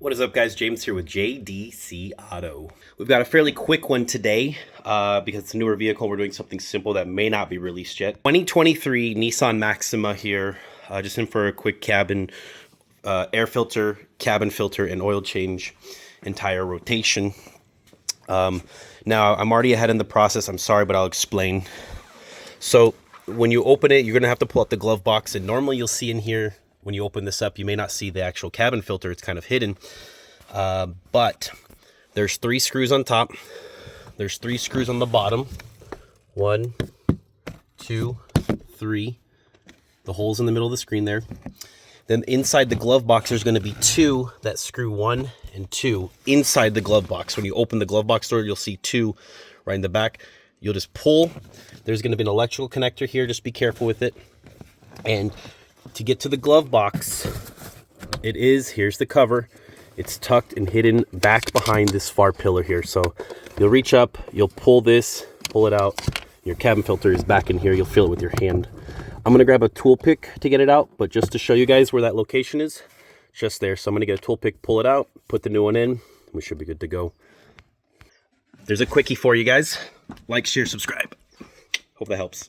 What is up, guys? James here with JDC Auto. We've got a fairly quick one today because it's a newer vehicle. We're doing something simple that may not be released yet. 2023 Nissan Maxima here, just in for a quick cabin air filter, cabin filter, and oil change and tire rotation. Now, I'm already ahead in the process. I'm sorry, but I'll explain. So when you open it, you're going to have to pull out the glove box, and normally you'll see in here, when you open this up, you may not see the actual cabin filter. It's kind of hidden. But there's 3 screws on top. There's 3 screws on the bottom. 1, 2, 3. The holes in the middle of the screen there. Then inside the glove box, there's going to be 2 that screw 1 and 2 inside the glove box. When you open the glove box door, you'll see 2 right in the back. You'll just pull. There's going to be an electrical connector here. Just be careful with it. And to get to the glove box, here's the cover. It's tucked and hidden back behind this far pillar here. So you'll reach up, you'll pull this, pull it out. Your cabin filter is back in here. You'll feel it with your hand. I'm going to grab a tool pick to get it out, but just to show you guys where that location is, just there. So I'm going to get a tool pick, pull it out, put the new one in. We should be good to go. There's a quickie for you guys. Like, share, subscribe. Hope that helps.